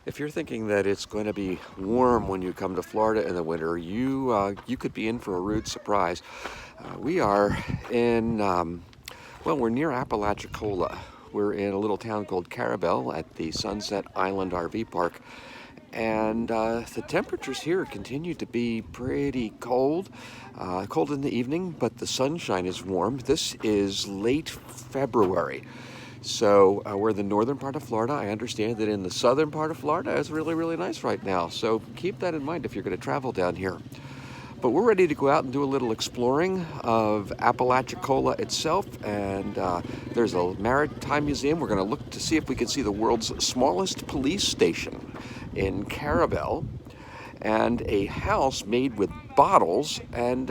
If you're thinking that it's going to be warm when you come to Florida in the winter, you could be in for a rude surprise. We are in, we're near Apalachicola. We're in a little town called Carrabelle at the Sunset Island RV Park. And the temperatures here continue to be pretty cold. Cold in the evening, but the sunshine is warm. This is late February. So we're in the northern part of Florida. I understand that in the southern part of Florida, it's really, really nice right now. So keep that in mind if you're going to travel down here. But we're ready to go out and do a little exploring of Apalachicola itself. And there's a Maritime Museum. We're going to look to see if we can see the world's smallest police station in Carabelle, and a house made with bottles, and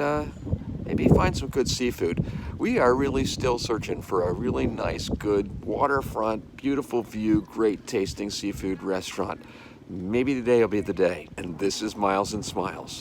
maybe find some good seafood. We are really still searching for a really nice, good waterfront, beautiful view, great tasting seafood restaurant. Maybe today will be the day. And this is Miles and Smiles.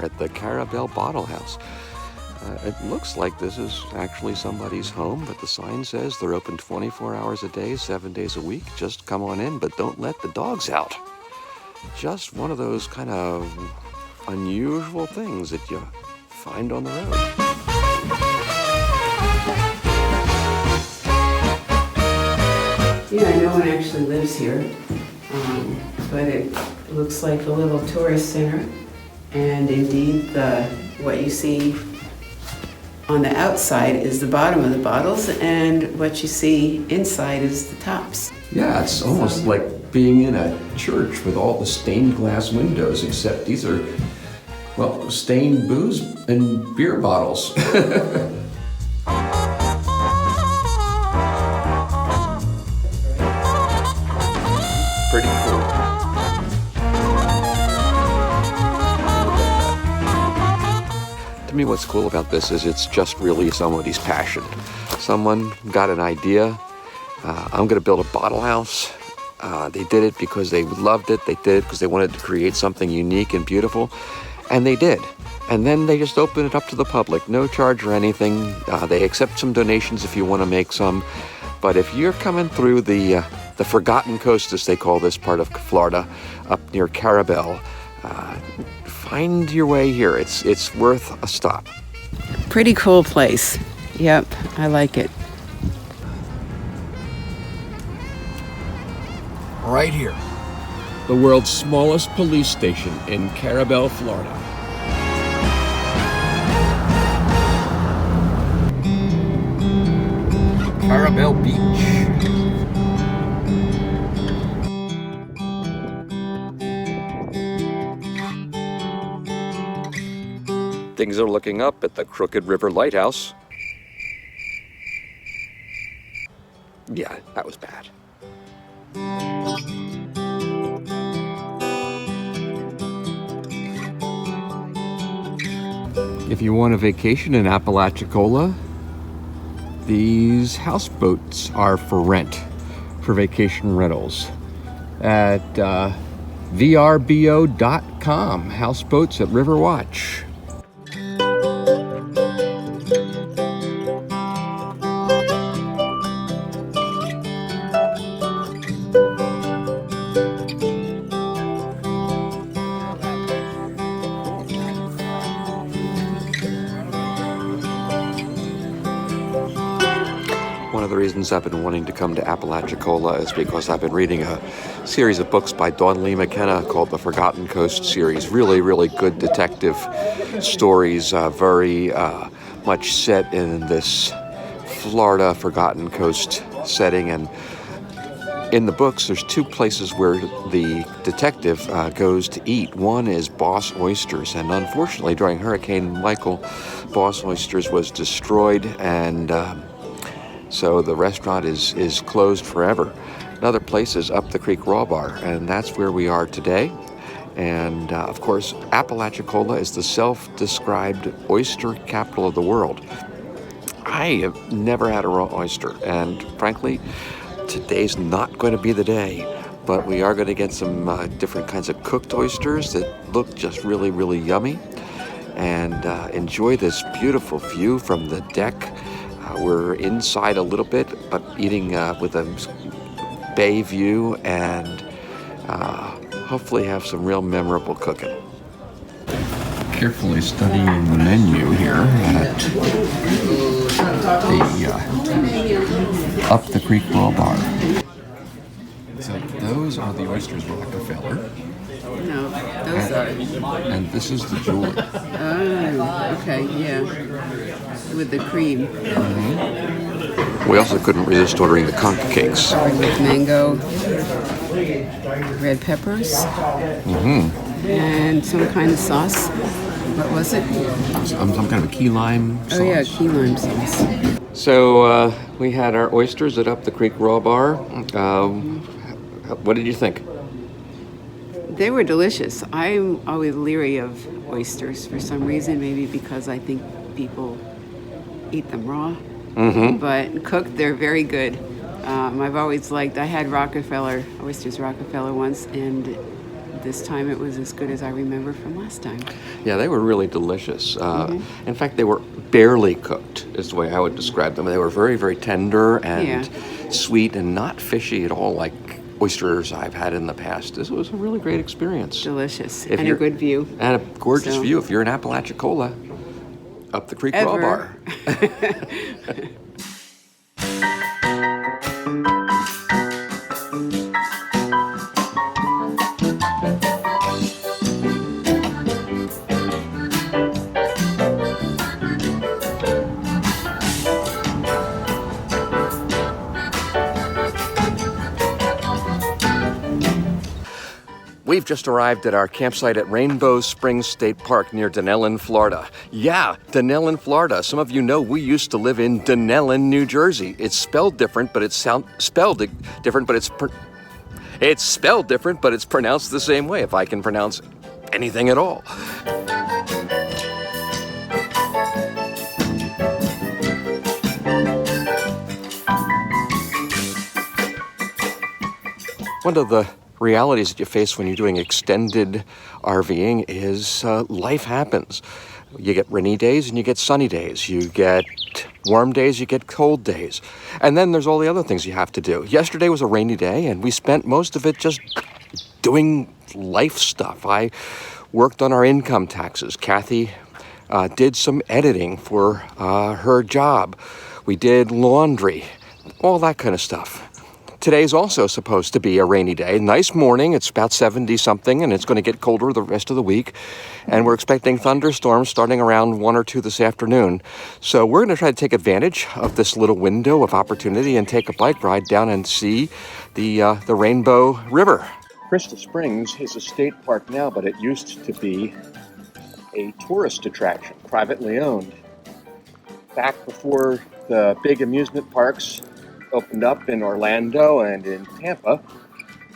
At the Carabelle Bottle House. It looks like this is actually somebody's home, but the sign says they're open 24 hours a day, 7 days a week. Just come on in, but don't let the dogs out. Just one of those kind of unusual things that you find on the road. Yeah, no one actually lives here, but it looks like a little tourist center. And indeed, what you see on the outside is the bottom of the bottles, and what you see inside is the tops. Yeah, it's almost like being in a church with all the stained glass windows, except these are, well, stained booze and beer bottles. Pretty cool. To me, what's cool about this is it's just really somebody's passion. Someone got an idea. I'm going to build a bottle house. They did it because they loved it. They did it because they wanted to create something unique and beautiful. And they did. And then they just opened it up to the public. No charge or anything. They accept some donations if you want to make some. But if you're coming through the Forgotten Coast, as they call this part of Florida, up near Carabelle, find your way here. It's worth a stop. Pretty cool place. Yep, I like it. Right here, the world's smallest police station in Carabelle, Florida. Carrabelle Beach. Things are looking up at the Crooked River Lighthouse. Yeah, that was bad. If you want a vacation in Apalachicola, these houseboats are for rent, for vacation rentals at vrbo.com, houseboats at Riverwatch. One of the reasons I've been wanting to come to Apalachicola is because I've been reading a series of books by Dawn Lee McKenna called the Forgotten Coast series. Really, really good detective stories, very much set in this Florida Forgotten Coast setting. And in the books, there's two places where the detective goes to eat. One is Boss Oysters, and unfortunately, during Hurricane Michael, Boss Oysters was destroyed, and so the restaurant is closed forever. Another place is Up the Creek Raw Bar, and that's where we are today. And of course, Apalachicola is the self-described oyster capital of the world. I have never had a raw oyster, and frankly, today's not going to be the day. But we are going to get some different kinds of cooked oysters that look just really, really yummy. And enjoy this beautiful view from the deck. We're inside a little bit, but eating with a bay view, and hopefully have some real memorable cooking. Carefully studying the menu here at the Up the Creek Raw Bar. So those are the oysters Rockefeller. No, those are. And this is the Julie. Oh, okay, yeah. With the cream. Mm-hmm. We also couldn't resist ordering the conch cakes. With mango, red peppers, and some kind of sauce. What was it? Some kind of a key lime sauce. Oh yeah, key lime sauce. So we had our oysters at Up the Creek Raw Bar. What did you think? They were delicious. I'm always leery of oysters for some reason, maybe because I think people eat them raw. Mm-hmm. But cooked, they're very good. I've always liked, I had oysters Rockefeller once, and this time it was as good as I remember from last time. Yeah, they were really delicious. In fact, they were barely cooked, is the way I would describe them. They were very, very tender and sweet and not fishy at all like oysters I've had in the past. This was a really great experience. Delicious. And a good view. And a gorgeous view if you're in Apalachicola. Up the Creek Raw Bar. We've just arrived at our campsite at Rainbow Springs State Park near Dunellen, Florida. Yeah, Dunellen, Florida. Some of you know we used to live in Dunellen, New Jersey. It's spelled different, but it's spelled different, but it's spelled different, but it's pronounced the same way, if I can pronounce anything at all. One of the realities that you face when you're doing extended RVing is life happens. You get rainy days and you get sunny days. You get warm days, you get cold days. And then there's all the other things you have to do. Yesterday was a rainy day and we spent most of it just doing life stuff. I worked on our income taxes. Kathy did some editing for her job. We did laundry, all that kind of stuff. Today's also supposed to be a rainy day. Nice morning, it's about 70 something, and it's going to get colder the rest of the week. And we're expecting thunderstorms starting around 1 or 2 this afternoon. So we're going to try to take advantage of this little window of opportunity and take a bike ride down and see the Rainbow River. Crystal Springs is a state park now, but it used to be a tourist attraction, privately owned. Back before the big amusement parks opened up in Orlando and in Tampa,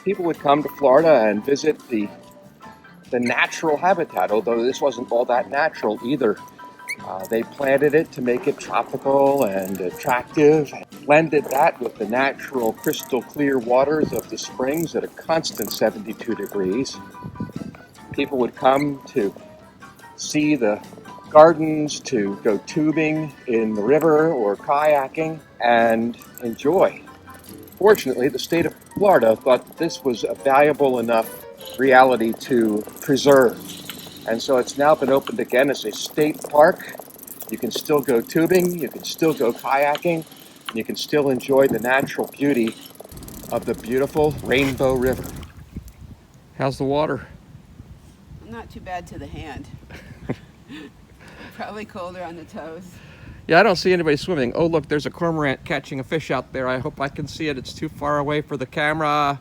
people would come to Florida and visit the natural habitat, although this wasn't all that natural either. They planted it to make it tropical and attractive, blended that with the natural crystal clear waters of the springs at a constant 72 degrees. People would come to see the gardens, to go tubing in the river or kayaking and enjoy. Fortunately, the state of Florida thought this was a valuable enough reality to preserve. And so it's now been opened again as a state park. You can still go tubing, you can still go kayaking, and you can still enjoy the natural beauty of the beautiful Rainbow River. How's the water? Not too bad to the hand. Probably colder on the toes. Yeah, I don't see anybody swimming. Oh, look, there's a cormorant catching a fish out there. I hope I can see it. It's too far away for the camera.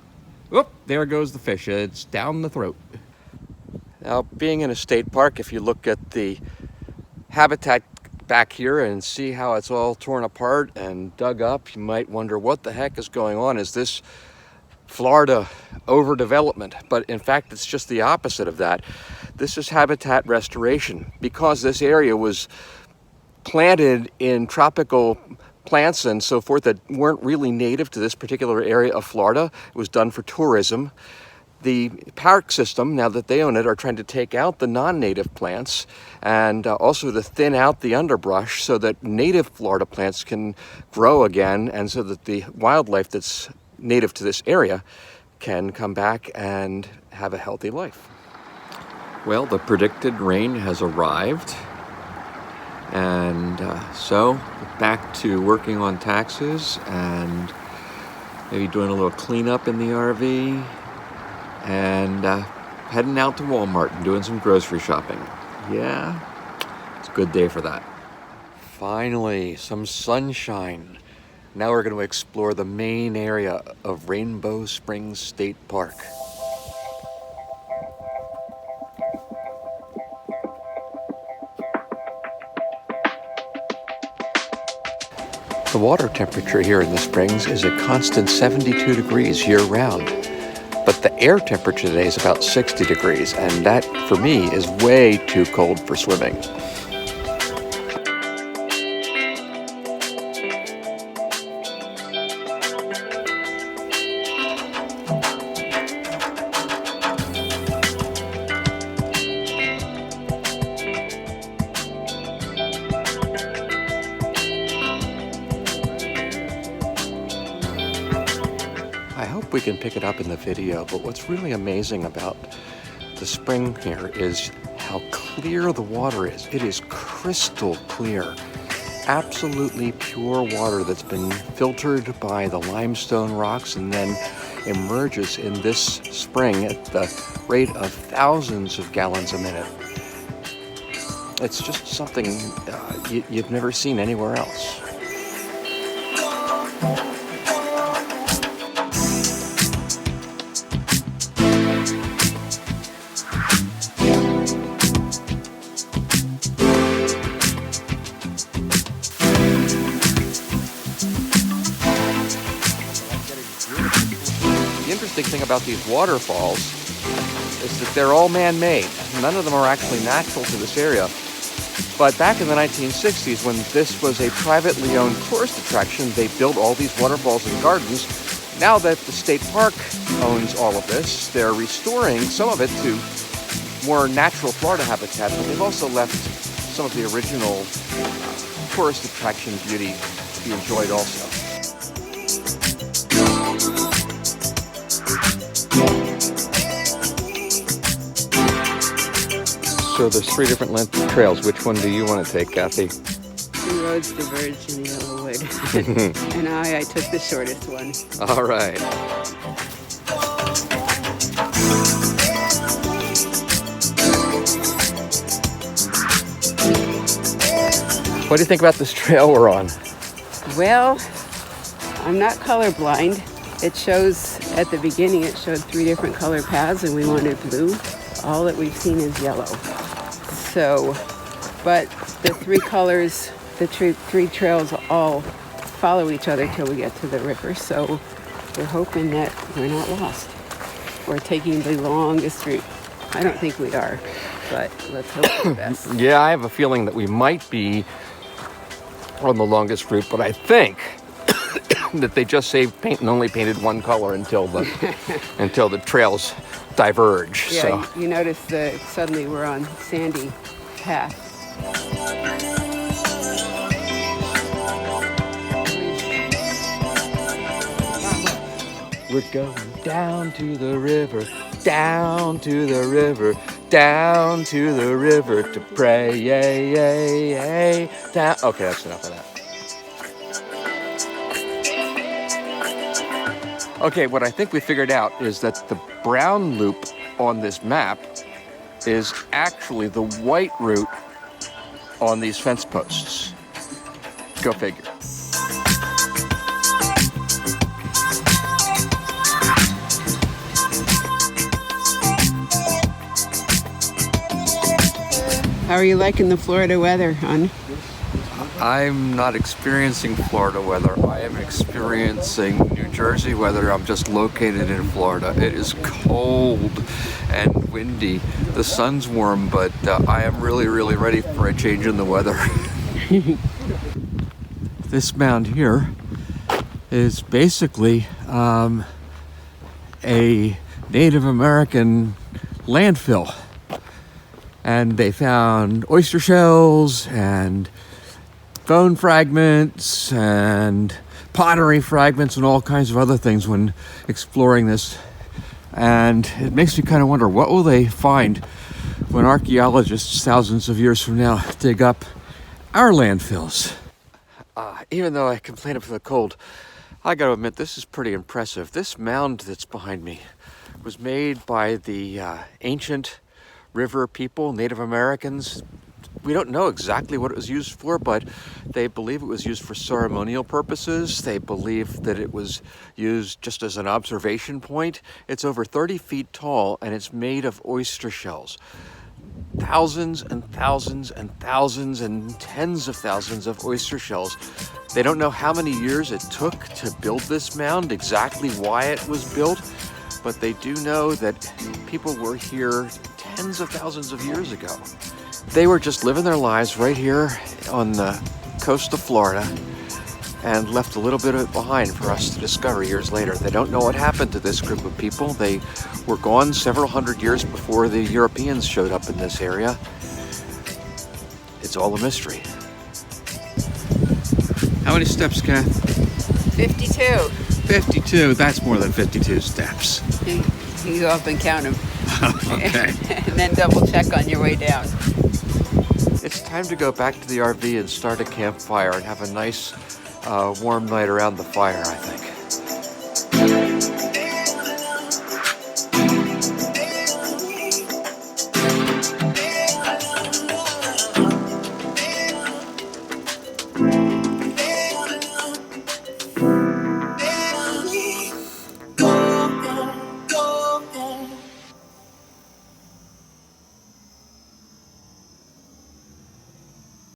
Oop, there goes the fish. It's down the throat. Now, being in a state park, if you look at the habitat back here and see how it's all torn apart and dug up, you might wonder what the heck is going on. Is this Florida overdevelopment, but in fact it's just the opposite of that. This is habitat restoration, because this area was planted in tropical plants and so forth that weren't really native to this particular area of Florida. It was done for tourism. The park system, now that they own it, are trying to take out the non-native plants and also to thin out the underbrush so that native Florida plants can grow again, and so that the wildlife that's native to this area can come back and have a healthy life. Well, the predicted rain has arrived, and so back to working on taxes and maybe doing a little cleanup in the RV, and heading out to Walmart and doing some grocery shopping. Yeah, it's a good day for that. Finally, some sunshine. Now we're going to explore the main area of Rainbow Springs State Park. The water temperature here in the springs is a constant 72 degrees year-round. But the air temperature today is about 60 degrees, and that, for me, is way too cold for swimming. I hope we can pick it up in the video, but what's really amazing about the spring here is how clear the water is. It is crystal clear, absolutely pure water that's been filtered by the limestone rocks and then emerges in this spring at the rate of thousands of gallons a minute. It's just something you've never seen anywhere else. The interesting thing about these waterfalls is that they're all man-made. None of them are actually natural to this area. But back in the 1960s, when this was a privately owned tourist attraction, they built all these waterfalls and gardens. Now that the state park owns all of this, they're restoring some of it to more natural Florida habitat, but they've also left some of the original tourist attraction beauty to be enjoyed also. So there's 3 different lengths of trails. Which one do you want to take, Kathy? The roads diverged in Yellowwood, and I took the shortest one. All right. What do you think about this trail we're on? Well, I'm not colorblind. It shows, at the beginning, it showed 3 different color paths, and we wanted blue. All that we've seen is yellow. So, but the 3 colors, the 3 trails all follow each other till we get to the river. So we're hoping that we're not lost. We're taking the longest route. I don't think we are, but let's hope for the best. Yeah, I have a feeling that we might be on the longest route, but I think that they just saved paint and only painted 1 color until the trails diverge. Yeah, So you notice that suddenly we're on sandy path. we're going down to the river, down to the river, down to the river to pray, yay, yay, yay, down. Okay, that's enough of that. Okay, what I think we figured out is that the brown loop on this map is actually the white route on these fence posts. Go figure. How are you liking the Florida weather, hon? I'm not experiencing Florida weather. I am experiencing New Jersey weather. I'm just located in Florida. It is cold and windy. The sun's warm, but I am really ready for a change in the weather. This mound here is basically a Native American landfill. And they found oyster shells and bone fragments and pottery fragments and all kinds of other things when exploring this. And it makes me kind of wonder, what will they find when archaeologists thousands of years from now dig up our landfills? Even though I complain about the cold, I gotta admit, this is pretty impressive. This mound that's behind me was made by the ancient river people, Native Americans. We don't know exactly what it was used for, but they believe it was used for ceremonial purposes. They believe that it was used just as an observation point. It's over 30 feet tall, and it's made of oyster shells. Thousands and thousands and thousands and tens of thousands of oyster shells. They don't know how many years it took to build this mound, exactly why it was built, but they do know that people were here tens of thousands of years ago. They were just living their lives right here on the coast of Florida and left a little bit of it behind for us to discover years later. They don't know what happened to this group of people. They were gone several hundred years before the Europeans showed up in this area. It's all a mystery. How many steps, Kath? 52. 52. That's more than 52 steps. You go up and count them. Okay. And then double check on your way down. It's time to go back to the RV and start a campfire and have a nice warm night around the fire, I think.